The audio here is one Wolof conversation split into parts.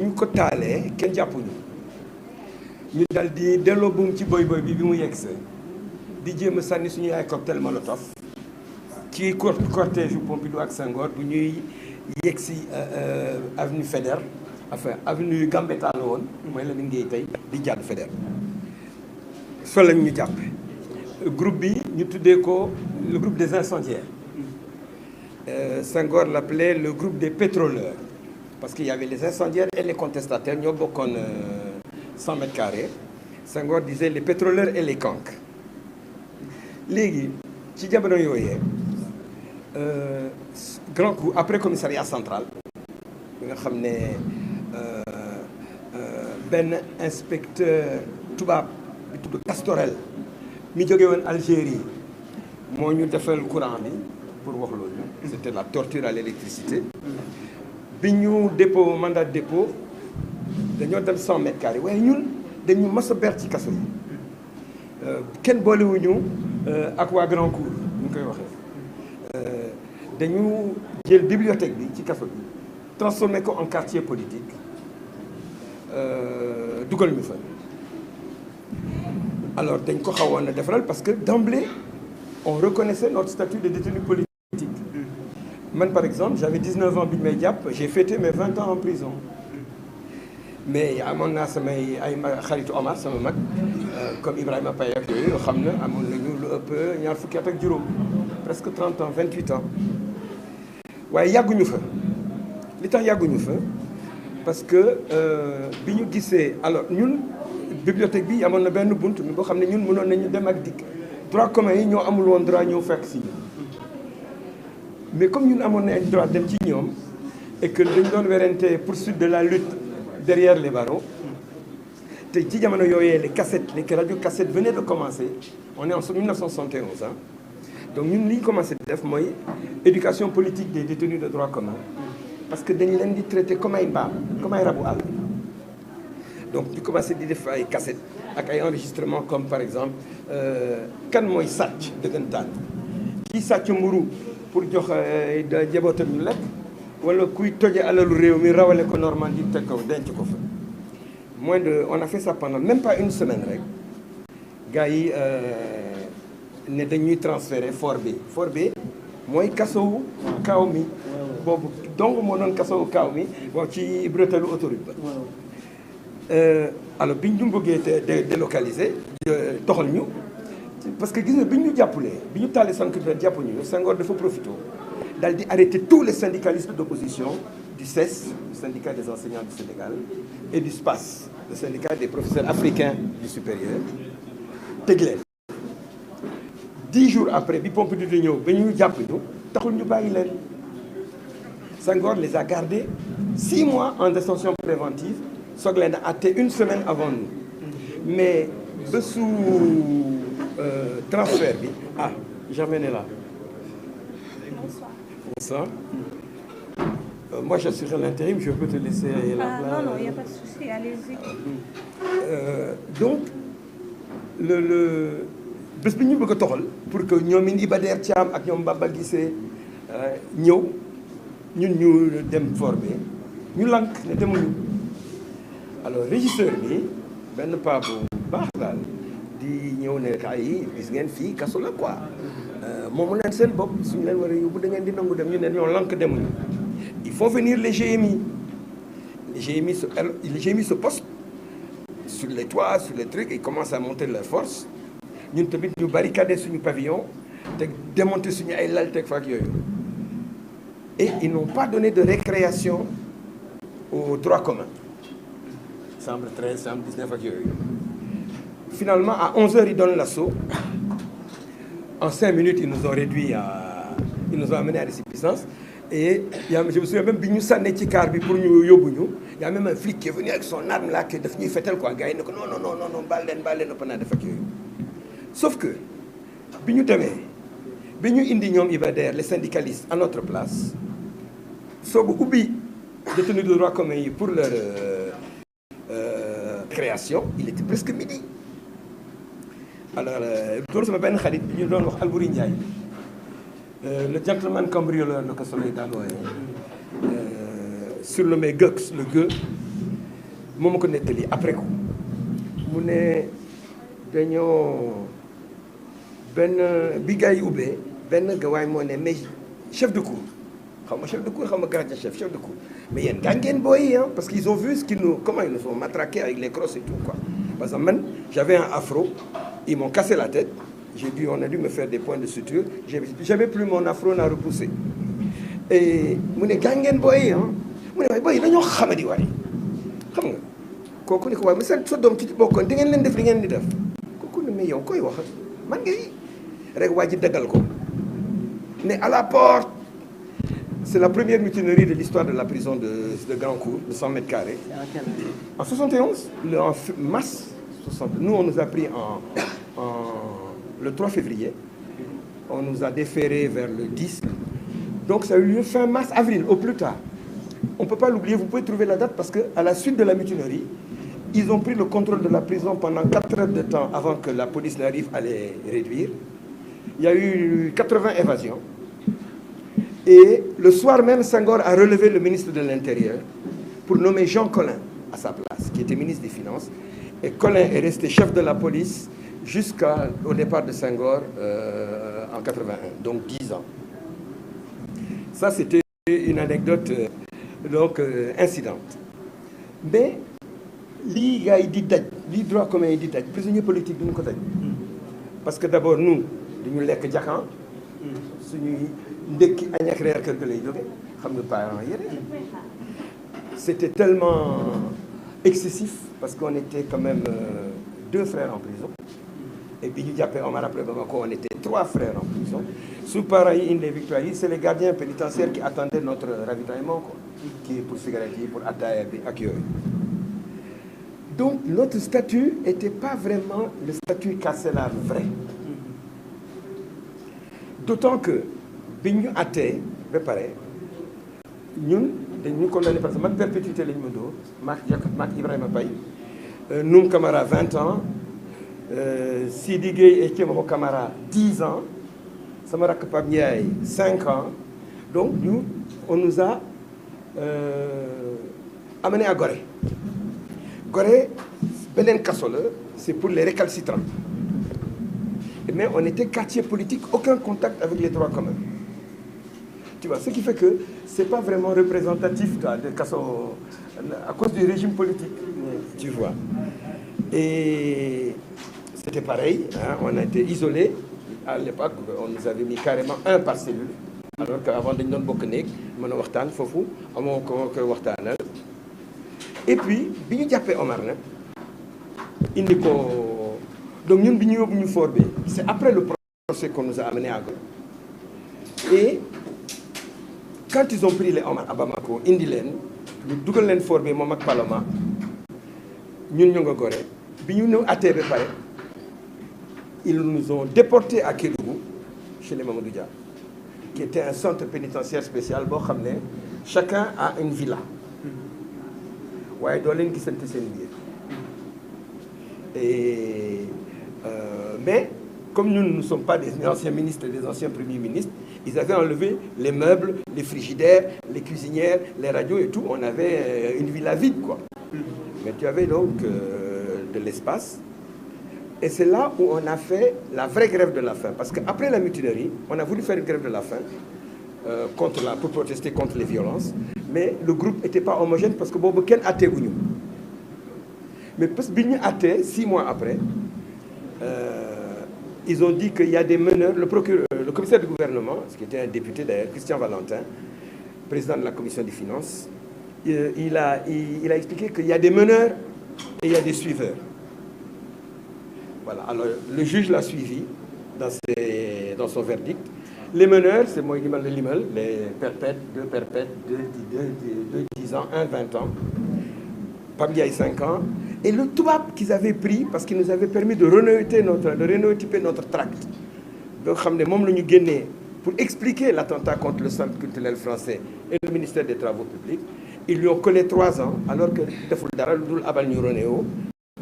ñu ko taalee kenn jàppuñu ñu dal di delloo buum ci boy bi mu yegg sa di jéem a sànni suñuy ay cocktail molotov ci cortège Pompidou ak Senghor bu ñuy yegg si avenue Faidherbe enfin avenue Gambetta la woon mooy la mi ngi tey di jàdd Faidherbe fa lañ ñu jàpp groupe bi ñu tuddee ko le groupe des incendiaires Senghor l'appelait le groupe des pétroleurs parce qu'il y avait les incendiaires et les contestataires ñoo bokkoon 100 mètres carrés Senghor disait les pétroleurs et les cancres léegi ci jamono yooyee grand coup après commissariat central bi nga xam ne benn inspecteur tubaab bi tudd Castorel mi jóge woon Algérie moo ñu defal courant bi pour wax loolu c'était la torture à l'électricité bi ñu dépôt mandat de dépôt dañoo dem 100 mètres carrés waaye ñun dañu mas a ber ci kaso yi kenn boolewuñu ak waa Grand Cour ñu koy waxee dañu jël bibliothèque bi ci kaso bi transformé ko en quartier politique dugal ñu fa alors dañ ko xawoon a defaral parce que d'emblée on reconnaissait notre statut de détenu politique man par exemple j'avais 19 ans bi ñu may jàpp j'ai fêté mes 20 ans en prison mais amoon naa samay ay xaritu Omar sama mag comme Ibrahima Paye ak yooyu xam na amoon nañu lu ëpp ñaar fukki at ak juróom presque 30 ans 28 ans waaye yàgguñu fa li tax yàgguñu fa parce que bi ñu gisee alors ñun bibliothèque bi amoon na benn bunt mi boo xam ne ñun mënoon nañu dem ak dikk droit commun yi ñoo amul woon droit ñëw fekk si ñu mais comme ñun amoon na ay droit dem ci ñoom et que dañ doon werante poursuite de la lutte derrière les barreaux te ci jamono yooyee les cassettes les radio cassettes venaient de commencer on est en 1971 ah donc ñun li ñu commencé def mooy éducation politique des détenus de droit commun parce que dañ leen di traiter comme ay mbaam comme ay rabu àll donc ñu commencé di def ay cassettes ak ay enregistrements comme par exemple kan mooy sàcc dëggantaan kii sàcc mburu pour jox jabootam ñu lekk wala kuy toje alalu réew mi rawale ko Normandie teg ko denc ko fa on a fait ça pendant même pas une semaine rek gars yi ne dañuy transférer Fort B mooy kasowu kaaw mi boobu donc moo doon kasowu kaaw mi bon ci bretelu autoroute ba alors biñ ñu bëggee délocaliser toxal ñu parce que gis nga bi ñu jàppalee bi ñu taalee sànq bi jàppuñu Senghor dafa profité daal di arrêter tous les syndicalistes d'opposition du CES, le syndicat des enseignants du Sénégal, et du SPAS, le syndicat des professeurs africains du supérieur tëj leen 10 jours après bi Pompidou di ñëw ba ñu jàpp ñu taxul ñu bàyyi leen Senghor les a gardés 6 mois en détention préventive soog leen a àtte une semaine avant nous mais bésu transfert bi Germaine est là. Bonsoir. Moi j'assurais l'intérim, je peux te laisser la place. Non, il n'y a pas de souci, allez-y. Donc le bés bi ñu bëgg a toxal pour que ñoom Iba Der Thiam ak ñoom Baba Guissé ñëw ñun ñu dem formé ñu lank ne demuñu alors régisseur bi benn paa bu baax daal di ñëw ne kaay yi gis ngeen fii kaso la quoi moomu leen seen bopp suñu leen war a yóbbu da ngeen di nangu dem ñu ne ñoo lank demuñu il faut venir les GMI les GMI se postent sur les toits sur les trucs ils commencent à monter leur force ñun tamit ñu barricader suñu pavillon te démonter suñu ay lal teg fa ak yooyu et ils n'ont pas donné de récréation au droit commun chambre 13 chambre 19 ak yooyu finalement à 11h ils donnent l'assaut en 5 minutes ils nous ont réduit ils nous ont amené à récipicence et je me souviens même bi ñu sànnee ci car bi pour ñu yóbbu ñu y a même un flic qui est venu avec son arme là que daf ñuy fetal quoi gars yi ne ko non baal leen ëpp naa def ak yooyu sauf que bi ñu demee bi ñu indi ñoom Iba Der les syndicalistes à notre place soobu ubbi détenus de droit commun yi pour leur création il était presque midi alors doon sama benn xarit bi ñu doon wax Albouri Ndiaye le gentleman cambrioleur la ko soleil daan wooye surnommé Gux le gueux moo ma ko nettali après ko mu ne dañoo benn bi gars yi ubbee benn gawaay moo ne mais chef de cour xaw ma chef de cour xaw ma gardien chef de cour mais yéen gaañ ngeen booy hein parce qu'ils ont vu comment ils nous ont matraqué avec les crosses et tout quoi. Parce que man j'avais un afro, ils m'ont cassé la tête, on a dû me faire des points de suture, j'avais plus mon afro n'a repoussé. Et mu ne gaañ ngeen booy hein mu ne waaye booy dañoo xamadi waay xam nga kooku ne ko waaye mais sa doom ci bokkoon di ngeen leen def li ngeen di def kooku ne mais yow koy wax man ngay rek waa ji daggal ko ne à la porte. C'est la première mutinerie de l'histoire de la prison de Grand Cour, de 100 mètres carrés. En 71, en mars 60, nous on nous a pris le 3 février, on nous a déféré vers le 10, donc ça a eu lieu fin mars, avril, au plus tard. On ne peut pas l'oublier, vous pouvez trouver la date parce qu'à la suite de la mutinerie, ils ont pris le contrôle de la prison pendant 4 heures de temps avant que la police n'arrive à les réduire. Il y a eu 80 évasions. Et le soir même, Senghor a relevé le ministre de l'Intérieur pour nommer Jean Collin à sa place, qui était ministre des Finances. Et Collin est resté chef de la police jusqu'au départ de Senghor en 81, donc 10 ans. Ça, c'était une anecdote incidente. Mais, li gars yi di daj, li droit commun yi di daj, prisonniers politiques duñu ko daj. Parce que d'abord, nous, dañu lekk jaxan, suñuy ndekki añ ak reer kër ga lay jóge xam nga parents yére c'était tellement excessif parce qu'on était quand même 2 frères en prison et bi ñu jàppee Omar après Bamako on était 3 frères en prison su parents yi indi victoire yi c'est les gardiens pénitentiaires qui attendaient notre ravitaillement quoi qui pour cigarette yi pour ataaya bi ak yooyu donc notre statut était pas vraiment le statut carcéral vrai d'autant que bi ñu attee ba pare ñun dañu condamné parce que man perpétuité lañu ma dóor maak Ibrahima Paye Noum Camara 20 ans Sidi Gueye et Thiemako Camara 10 ans sama rakk Pape Ndiaye 5 ans donc ñu on nous a amené à Gorée Gorée beneen kaso la c'est pour les récalcitrants mais on était quartier politique aucun contact avec les droits communs. Tu vois, ce qui fait que c'est pas vraiment représentatif de Kasso à cause du régime politique, tu vois. Et c'était pareil, hein, on a été isolés. À l'époque, on nous avait mis carrément un par cellule. Alors qu'avant dañu doon bokk néeg mën a waxtaan foofu amoo ko koy waxtaanal. Et puis bi ñu jàppee Omar nag indi ko donc ñun bi ñu yóbbu ñu fort bi c'est après le procès qu'on nous a amené à Gorée. Et quand ils ont pris les Omar à Bamako indi leen ñu dugal leen fort bi moom ak Paloma ñun ñu nga Gorée bi ñu ñëw attee ba pare ils nous ont déportés à Kédougou chez les Mamadou Dia qui était un centre pénitentiaire spécial boo xam ne chacun a une villa waaye doo leen gisante seen biir et mais comme nous ne sommes pas des anciens ministres et des anciens premiers ministres, ils avaient enlevé les meubles, les frigidaires, les cuisinières, les radios et tout. On avait une villa vide, quoi. Mais tu avais donc de l'espace. Et c'est là où on a fait la vraie grève de la faim. Parce qu'après la mutinerie, on a voulu faire une grève de la faim pour protester contre les violences. Mais le groupe n'était pas homogène parce que boobu kenn atte guñu. Mais parce que bi ñu atte 6 mois après, ils ont dit qu'il y a des meneurs, le commissaire du gouvernement, ce qui était un député d'ailleurs, Christian Valentin, président de la commission des finances, il a expliqué qu'il y a des meneurs et il y a des suiveurs. Voilà, alors le juge l'a suivi dans son verdict. Les meneurs, c'est moi qui m'a le limal, les perpètes, 2 perpètes, 2 10 ans, 1 20 ans, Pambiaï 5 ans. Et le tubaab qu'ils avaient pris, parce qu'il nous avait permis de rénotyper notre tract. Donc, pour expliquer l'attentat contre le centre culturel français et le ministère des Travaux publics, ils lui ont collé 3 ans, alors que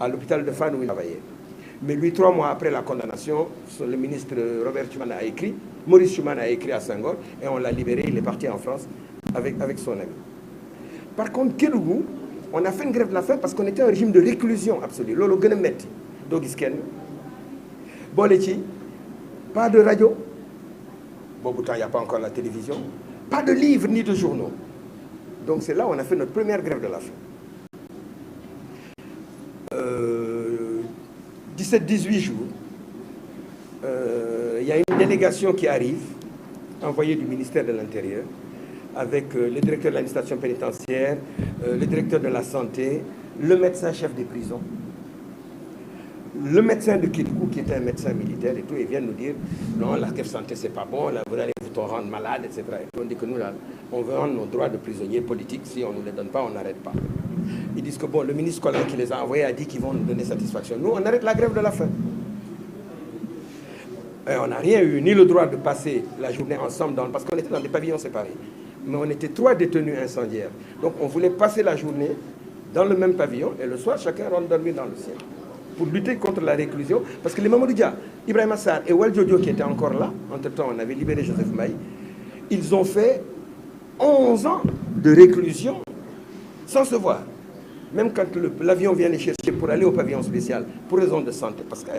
à l'hôpital de Fann où il travaillait. Mais lui, 3 mois après la condamnation, le ministre Robert Schuman a écrit, Maurice Schuman a écrit à Senghor, et on l'a libéré, il est parti en France avec son ami. Par contre, Kédougou, On a fait une grève de la faim parce qu'on était en régime de réclusion absolue. Lolo gën a metti doo gis kenn boole ci pas de radio boobu temps il n'y a pas encore la télévision, pas de livres ni de journaux. Donc c'est là où on a fait notre première grève de la faim. 17-18 jours, il y a une délégation qui arrive, envoyée du ministère de l'Intérieur, avec le directeur de l'administration pénitentiaire, le directeur de la santé, le médecin chef des prisons, le médecin de Kédougou qui était un médecin militaire et tout, ils viennent nous dire non, la grève santé c'est pas bon, là, vous allez vous rendre malade, etc. Et on dit que nous là, on veut rendre nos droits de prisonniers politiques, si on ne nous les donne pas, on n'arrête pas. Ils disent que bon, le ministre Collin qui les a envoyés a dit qu'ils vont nous donner satisfaction. Nous, on arrête la grève de la faim. Et on n'a rien eu, ni le droit de passer la journée ensemble, parce qu'on était dans des pavillons séparés. Mais on était 3 détenus incendiaires. Donc on voulait passer la journée dans le même pavillon et le soir, chacun rentre dormir dans le ciel. Pour lutter contre la réclusion. Parce que les Mamadou Dia, Ibrahima Sarr et Wal Jojo qui étaient encore là, entre-temps on avait libéré Joseph Maï, ils ont fait 11 ans de réclusion sans se voir. Même quand l'avion vient les chercher pour aller au pavillon spécial, pour raison de santé, parce qu'à